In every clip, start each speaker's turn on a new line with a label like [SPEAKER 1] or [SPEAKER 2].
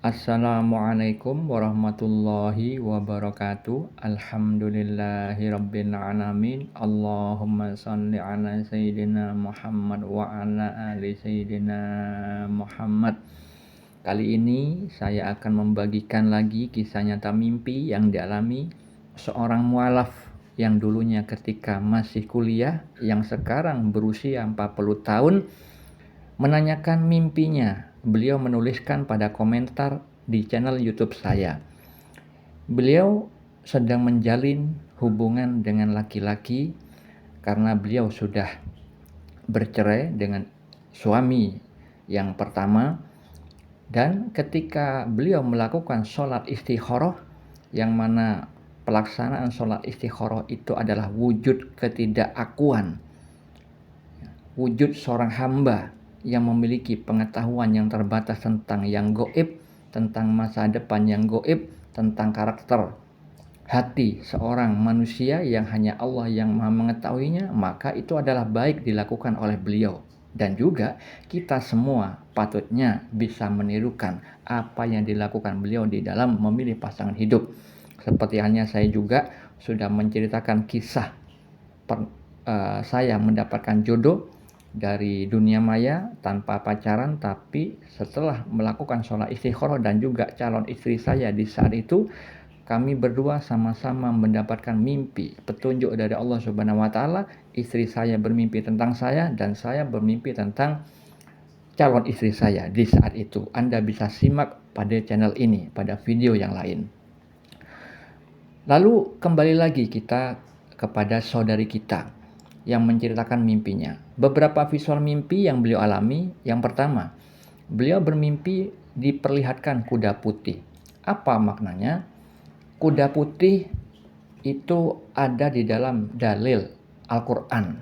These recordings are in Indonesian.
[SPEAKER 1] Assalamualaikum warahmatullahi wabarakatuh. Alhamdulillahirabbil alamin. Allahumma shalli ala sayyidina Muhammad wa ala ali sayyidina Muhammad. Kali ini saya akan membagikan lagi kisah nyata mimpi yang dialami seorang mualaf yang dulunya ketika masih kuliah, yang sekarang berusia 40 tahun, menanyakan mimpinya. Beliau menuliskan pada komentar di channel YouTube saya. Beliau sedang menjalin hubungan dengan laki-laki karena beliau sudah bercerai dengan suami yang pertama, dan ketika beliau melakukan sholat istikharah, yang mana pelaksanaan sholat istikharah itu adalah wujud ketidakakuan, wujud seorang hamba yang memiliki pengetahuan yang terbatas tentang yang gaib, tentang masa depan yang gaib, tentang karakter hati seorang manusia yang hanya Allah yang Maha mengetahuinya, maka itu adalah baik dilakukan oleh beliau. Dan juga kita semua patutnya bisa menirukan apa yang dilakukan beliau di dalam memilih pasangan hidup. Seperti halnya saya juga sudah menceritakan kisah saya mendapatkan jodoh dari dunia maya tanpa pacaran, tapi setelah melakukan sholat istikharah dan juga calon istri saya di saat itu, kami berdua sama-sama mendapatkan mimpi petunjuk dari Allah Subhanahu wa taala. Istri saya bermimpi tentang saya dan saya bermimpi tentang calon istri saya di saat itu. Anda bisa simak pada channel ini, pada video yang lain. Lalu kembali lagi kita kepada saudari kita yang menceritakan mimpinya. Beberapa visual mimpi yang beliau alami. Yang pertama, beliau bermimpi diperlihatkan kuda putih. Apa maknanya? Kuda putih itu ada di dalam dalil Al-Quran.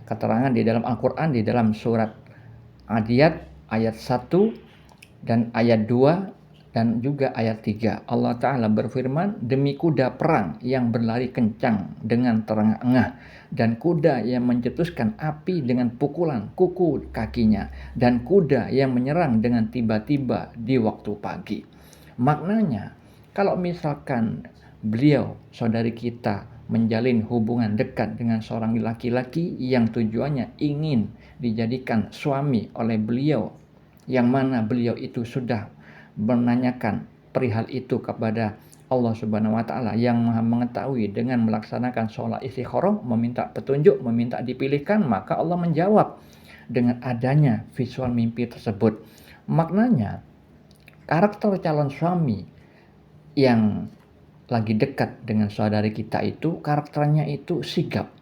[SPEAKER 1] Keterangan di dalam Al-Quran, di dalam surat Adiyat ayat 1 dan ayat 2 dan juga ayat 3. Allah Ta'ala berfirman, demi kuda perang yang berlari kencang dengan terengah-engah, dan kuda yang mencetuskan api dengan pukulan kuku kakinya, dan kuda yang menyerang dengan tiba-tiba di waktu pagi. Maknanya, kalau misalkan beliau, saudari kita, menjalin hubungan dekat dengan seorang laki-laki yang tujuannya ingin dijadikan suami oleh beliau, yang mana beliau itu sudah menanyakan perihal itu kepada Allah Subhanahu wa taala yang Maha mengetahui dengan melaksanakan sholat istikharah, meminta petunjuk, meminta dipilihkan, maka Allah menjawab dengan adanya visual mimpi tersebut. Maknanya, karakter calon suami yang lagi dekat dengan saudari kita itu, karakternya itu sigap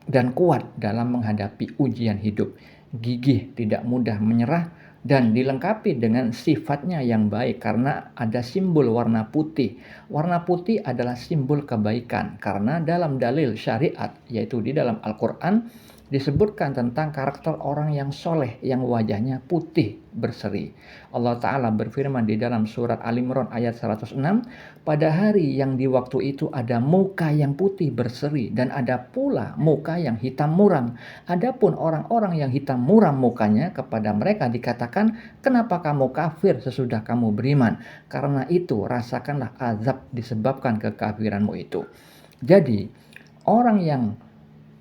[SPEAKER 1] dan kuat dalam menghadapi ujian hidup, gigih, tidak mudah menyerah, dan dilengkapi dengan sifatnya yang baik karena ada simbol warna putih. Warna putih adalah simbol kebaikan karena dalam dalil syariat, yaitu di dalam Al-Quran, disebutkan tentang karakter orang yang soleh yang wajahnya putih berseri. Allah Ta'ala berfirman di dalam surat Al-Imran ayat 106, pada hari yang di waktu itu ada muka yang putih berseri dan ada pula muka yang hitam muram. Adapun orang-orang yang hitam muram mukanya, kepada mereka dikatakan, kenapa kamu kafir sesudah kamu beriman? Karena itu rasakanlah azab disebabkan kekafiranmu itu. Jadi orang yang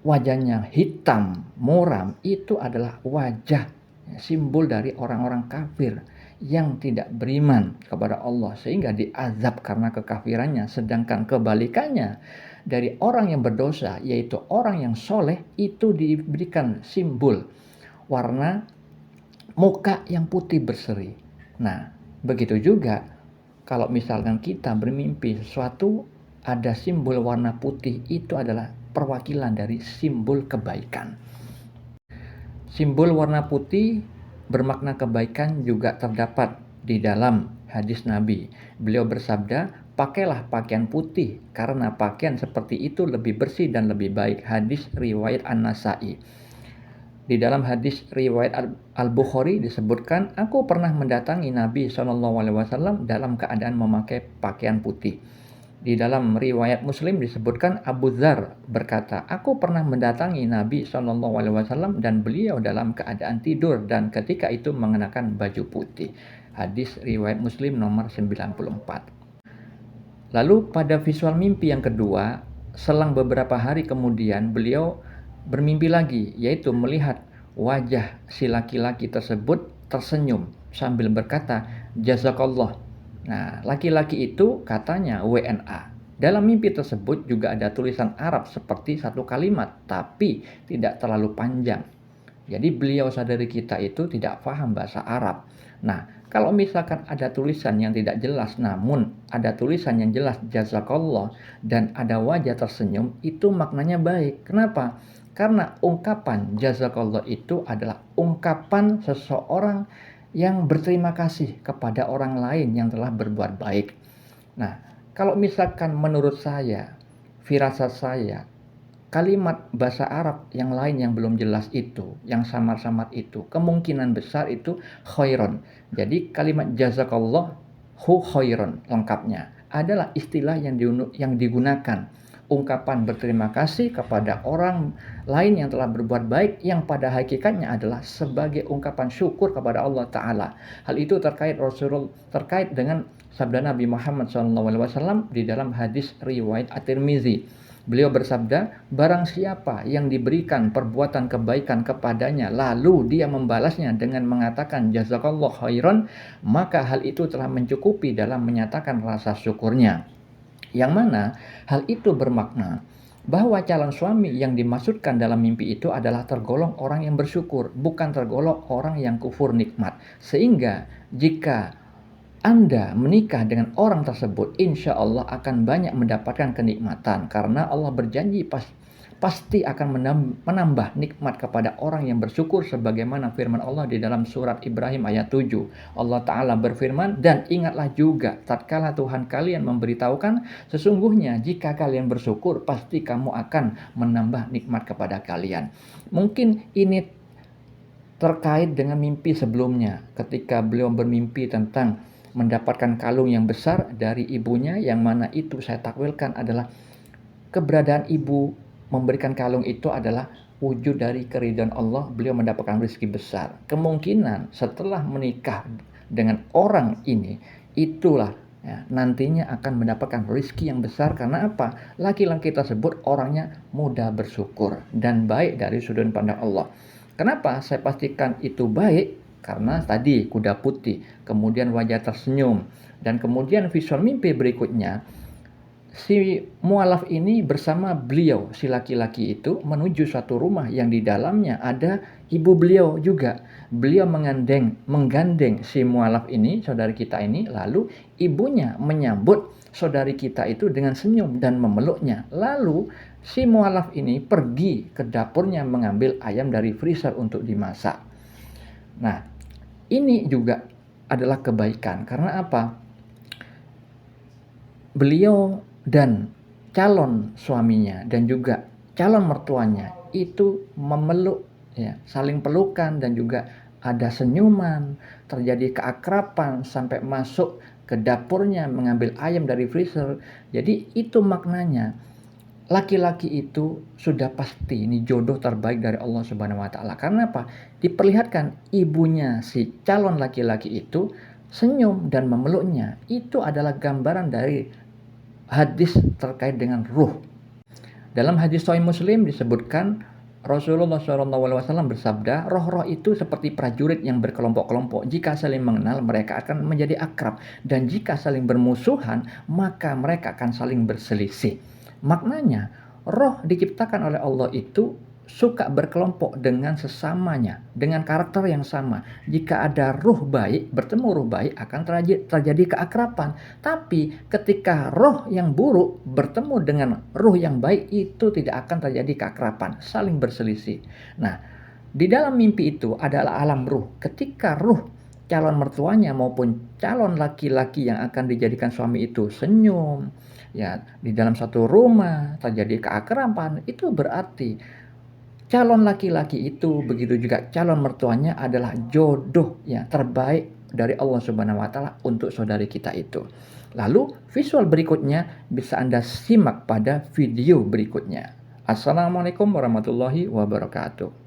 [SPEAKER 1] wajahnya hitam muram itu adalah wajah simbol dari orang-orang kafir yang tidak beriman kepada Allah sehingga diazab karena kekafirannya. Sedangkan kebalikannya dari orang yang berdosa, yaitu orang yang soleh, itu diberikan simbol warna muka yang putih berseri. Nah, begitu juga kalau misalkan kita bermimpi sesuatu ada simbol warna putih, itu adalah perwakilan dari simbol kebaikan. Simbol warna putih bermakna kebaikan juga terdapat di dalam hadis Nabi. Beliau bersabda, pakailah pakaian putih karena pakaian seperti itu lebih bersih dan lebih baik. Hadis riwayat An-Nasa'i. Di dalam hadis riwayat Al-Bukhari disebutkan, aku pernah mendatangi Nabi SAW dalam keadaan memakai pakaian putih. Di dalam riwayat Muslim disebutkan Abu Dzar berkata, aku pernah mendatangi Nabi SAW dan beliau dalam keadaan tidur dan ketika itu mengenakan baju putih. Hadis riwayat Muslim nomor 94. Lalu pada visual mimpi yang kedua, selang beberapa hari kemudian beliau bermimpi lagi, yaitu melihat wajah si laki-laki tersebut tersenyum sambil berkata, "Jazakallah." Nah, laki-laki itu katanya WNA. Dalam mimpi tersebut juga ada tulisan Arab seperti satu kalimat, tapi tidak terlalu panjang. Jadi beliau sadari kita itu tidak paham bahasa Arab. Nah, kalau misalkan ada tulisan yang tidak jelas, namun ada tulisan yang jelas jazakallah dan ada wajah tersenyum, itu maknanya baik. Kenapa? Karena ungkapan jazakallah itu adalah ungkapan seseorang yang berterima kasih kepada orang lain yang telah berbuat baik. Nah, kalau misalkan menurut saya, firasat saya, kalimat bahasa Arab yang lain yang belum jelas itu, yang samar-samar itu, kemungkinan besar itu khairon. Jadi kalimat jazakallah hu khairon lengkapnya adalah istilah yang digunakan. Ungkapan berterima kasih kepada orang lain yang telah berbuat baik yang pada hakikatnya adalah sebagai ungkapan syukur kepada Allah Ta'ala. Hal itu terkait dengan sabda Nabi Muhammad SAW di dalam hadis riwayat At-Tirmizi. Beliau bersabda, barang siapa yang diberikan perbuatan kebaikan kepadanya, lalu dia membalasnya dengan mengatakan jazakallah khairan, maka hal itu telah mencukupi dalam menyatakan rasa syukurnya. Yang mana hal itu bermakna bahwa calon suami yang dimaksudkan dalam mimpi itu adalah tergolong orang yang bersyukur, bukan tergolong orang yang kufur nikmat. Sehingga jika Anda menikah dengan orang tersebut, insya Allah akan banyak mendapatkan kenikmatan. Karena Allah berjanji pasti akan menambah nikmat kepada orang yang bersyukur. Sebagaimana firman Allah di dalam surat Ibrahim ayat 7. Allah Ta'ala berfirman, dan ingatlah juga tatkala Tuhan kalian memberitahukan, sesungguhnya jika kalian bersyukur, pasti kamu akan menambah nikmat kepada kalian. Mungkin ini terkait dengan mimpi sebelumnya. Ketika beliau bermimpi tentang mendapatkan kalung yang besar dari ibunya, yang mana itu saya takwilkan adalah keberadaan ibu memberikan kalung itu adalah wujud dari keridhaan Allah, beliau mendapatkan rezeki besar. Kemungkinan setelah menikah dengan orang ini, itulah nantinya akan mendapatkan rezeki yang besar. Karena apa? Laki-laki tersebut orangnya mudah bersyukur dan baik dari sudut pandang Allah. Kenapa saya pastikan itu baik? Karena tadi kuda putih, kemudian wajah tersenyum, dan kemudian visual mimpi berikutnya, si mualaf ini bersama beliau, si laki-laki itu menuju suatu rumah yang di dalamnya ada ibu beliau juga. Beliau menggandeng si mualaf ini, saudari kita ini, lalu ibunya menyambut saudari kita itu dengan senyum dan memeluknya. Lalu si mualaf ini pergi ke dapurnya mengambil ayam dari freezer untuk dimasak. Nah, ini juga adalah kebaikan. Karena apa? Beliau dan calon suaminya dan juga calon mertuanya itu memeluk, saling pelukan, dan juga ada senyuman, terjadi keakraban sampai masuk ke dapurnya mengambil ayam dari freezer. Jadi itu maknanya. Laki-laki itu sudah pasti ini jodoh terbaik dari Allah Subhanahu wa Ta'ala. Karena apa? Diperlihatkan ibunya si calon laki-laki itu senyum dan memeluknya. Itu adalah gambaran dari hadis terkait dengan ruh. Dalam hadis Sahih Muslim disebutkan Rasulullah SAW bersabda, roh-roh itu seperti prajurit yang berkelompok-kelompok. Jika saling mengenal, mereka akan menjadi akrab. Dan jika saling bermusuhan, maka mereka akan saling berselisih. Maknanya, roh diciptakan oleh Allah itu suka berkelompok dengan sesamanya, dengan karakter yang sama. Jika ada ruh baik, bertemu ruh baik akan terjadi keakraban. Tapi ketika roh yang buruk bertemu dengan ruh yang baik, itu tidak akan terjadi keakraban, saling berselisih. Nah, di dalam mimpi itu adalah alam ruh. Ketika ruh calon mertuanya maupun calon laki-laki yang akan dijadikan suami itu senyum, di dalam satu rumah terjadi keakraban, itu berarti calon laki-laki itu, begitu juga calon mertuanya adalah jodoh terbaik dari Allah Subhanahu wa Ta'ala untuk saudari kita itu. Lalu visual berikutnya bisa Anda simak pada video berikutnya. Assalamualaikum warahmatullahi wabarakatuh.